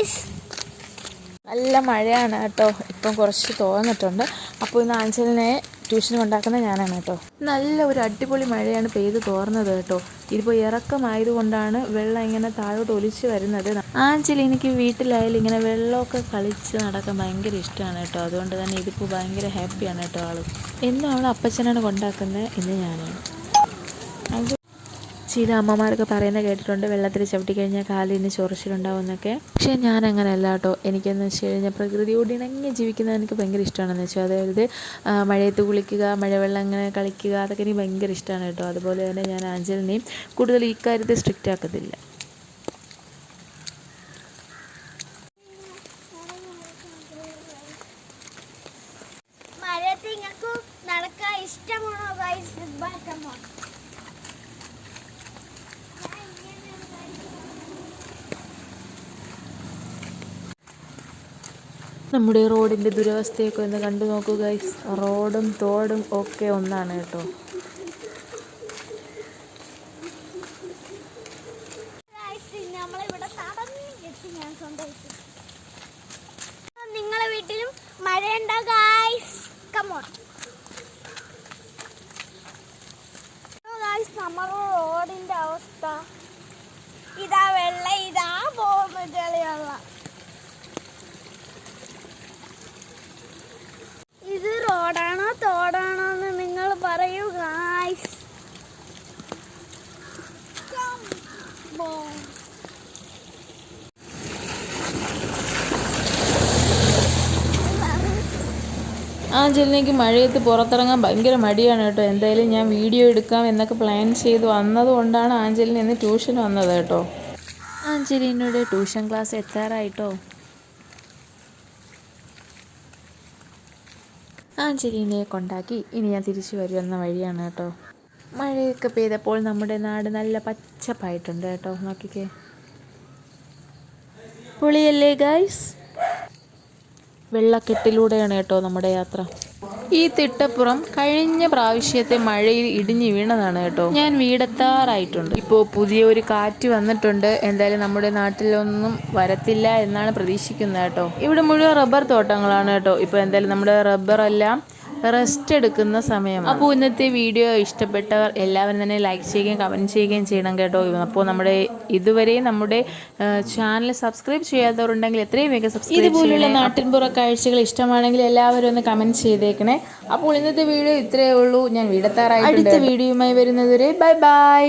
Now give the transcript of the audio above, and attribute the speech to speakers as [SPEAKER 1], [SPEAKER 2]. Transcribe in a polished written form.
[SPEAKER 1] guys.
[SPEAKER 2] നല്ല മഴയാണ് കേട്ടോ. ഇപ്പം കുറച്ച് തോന്നിട്ടുണ്ട്. അപ്പോൾ ഇന്ന് ആഞ്ചലിനെ ട്യൂഷന് കൊണ്ടാക്കുന്നത് ഞാനാണ് കേട്ടോ. നല്ല ഒരു അടിപൊളി മഴയാണ് പെയ്ത് തോർന്നത് കേട്ടോ. ഇതിപ്പോൾ ഇറക്കമായതുകൊണ്ടാണ് വെള്ളം ഇങ്ങനെ താഴോട്ട് ഒലിച്ച് വരുന്നത്. ആഞ്ചലി എനിക്ക് വീട്ടിലായാലും ഇങ്ങനെ വെള്ളമൊക്കെ കളിച്ച് നടക്കാൻ ഭയങ്കര ഇഷ്ടമാണ് കേട്ടോ. അതുകൊണ്ട് തന്നെ ഇതിപ്പോൾ ഭയങ്കര ഹാപ്പിയാണ് കേട്ടോ ആൾ. എന്നും അവൾ അപ്പച്ചനാണ് കൊണ്ടാക്കുന്നത്, ഇന്ന് ഞാനാണ്. ചില അമ്മമാരൊക്കെ പറയുന്നത് കേട്ടിട്ടുണ്ട് വെള്ളത്തിൽ ചവിട്ടി കഴിഞ്ഞാൽ കാലിന് ചൊറിച്ചിലുണ്ടാവും എന്നൊക്കെ. പക്ഷേ ഞാൻ അങ്ങനെയല്ല കേട്ടോ. എനിക്കെന്ന് വെച്ച് കഴിഞ്ഞാൽ പ്രകൃതിയോട് ഇണങ്ങി ജീവിക്കുന്നത് എനിക്ക് ഭയങ്കര ഇഷ്ടമാണെന്ന് വെച്ചാൽ, അതായത് മഴയത്ത് കുളിക്കുക, മഴവെള്ളം ഇങ്ങനെ കളിക്കുക, അതൊക്കെ എനിക്ക് ഭയങ്കര ഇഷ്ടമാണ് കേട്ടോ. അതുപോലെ തന്നെ ഞാൻ ആഞ്ചലിനെയും കൂടുതൽ ഈ കാര്യത്തിൽ സ്ട്രിക്റ്റ് ആക്കത്തില്ല.
[SPEAKER 1] മഴയത്ത് നിങ്ങൾക്ക് നടക്കാൻ ഇഷ്ടമാണോ ഗൈസ്?
[SPEAKER 2] നമ്മുടെ റോഡിൻ്റെ ദുരവസ്ഥയൊക്കെ ഒന്ന് കണ്ടു നോക്കൂ ഗൈസ്. റോഡും തോടും ഒക്കെ ഒന്നാണ് കേട്ടോ.
[SPEAKER 1] നിങ്ങളെ വീട്ടിലും മഴയുണ്ടോ ഗൈസ്? കമോൺ ഗൈസ്, നമ്മുടെ റോഡിന്റെ അവസ്ഥ ഇതാ. വെള്ളം ഇതാ പോകുന്ന ചെളിയുള്ള. ഇത് റോഡാണോ തോടാണോ എന്ന് നിങ്ങൾ പറയൂ ഗൈസ്.
[SPEAKER 2] ആഞ്ചലിനേക്ക് മഴയത്ത് പുറത്തിറങ്ങാൻ ഭയങ്കര മടിയാണ് കേട്ടോ. എന്തായാലും ഞാൻ വീഡിയോ എടുക്കാം എന്നൊക്കെ പ്ലാൻ ചെയ്ത് വന്നതുകൊണ്ടാണ് ആഞ്ചലിന് ഇന്ന് ട്യൂഷൻ വന്നത് കേട്ടോ. ആഞ്ചലിനോട് ട്യൂഷൻ ക്ലാസ് എത്താറായിട്ടോ. ആഞ്ചലിനെ കൊണ്ടാക്കി ഇനി ഞാൻ തിരിച്ചു വരുന്ന വഴിയാണ് കേട്ടോ. മഴയൊക്കെ പെയ്തപ്പോൾ നമ്മുടെ നാട് നല്ല പച്ചപ്പായിട്ടുണ്ട് കേട്ടോ. നോക്കിക്കേ, പൊളിയല്ലേ ഗൈസ്? വെള്ളക്കെട്ടിലൂടെയാണ് കേട്ടോ നമ്മുടെ യാത്ര. ഈ തിട്ടപ്പുറം കഴിഞ്ഞ പ്രാവശ്യത്തെ മഴയിൽ ഇടിഞ്ഞു വീണതാണ് കേട്ടോ. ഞാൻ വീടെത്താറായിട്ടുണ്ട്. ഇപ്പോൾ പുതിയൊരു കാറ്റ് വന്നിട്ടുണ്ട്. എന്തായാലും നമ്മുടെ നാട്ടിലൊന്നും വരത്തില്ല എന്നാണ് പ്രതീക്ഷിക്കുന്നത് കേട്ടോ. ഇവിടെ മുഴുവൻ റബ്ബർ തോട്ടങ്ങളാണ് കേട്ടോ. ഇപ്പോൾ എന്തായാലും നമ്മുടെ റബ്ബറെല്ലാം റെസ്റ്റ് എടുക്കുന്ന സമയമാണ്. അപ്പോൾ ഇന്നത്തെ വീഡിയോ ഇഷ്ടപ്പെട്ടവർ എല്ലാവരും തന്നെ ലൈക്ക് ചെയ്യുകയും കമൻറ്റ് ചെയ്യുകയും ചെയ്യണം കേട്ടോ. അപ്പോൾ ഇതുവരെയും നമ്മുടെ ചാനൽ സബ്സ്ക്രൈബ് ചെയ്യാത്തവരുണ്ടെങ്കിൽ എത്രയും വേഗം സബ്സ്ക്രൈബ്. ഇതുപോലുള്ള നാട്ടിൻപുറ കാഴ്ചകൾ ഇഷ്ടമാണെങ്കിൽ എല്ലാവരും ഒന്ന് കമൻറ്റ് ചെയ്തേക്കണേ. അപ്പോൾ ഇന്നത്തെ വീഡിയോ ഇത്രയേ ഉള്ളൂ. ഞാൻ വീടെത്താറായി. അടുത്ത വീഡിയോയുമായി വരുന്നതുവരെ ബൈ ബൈ.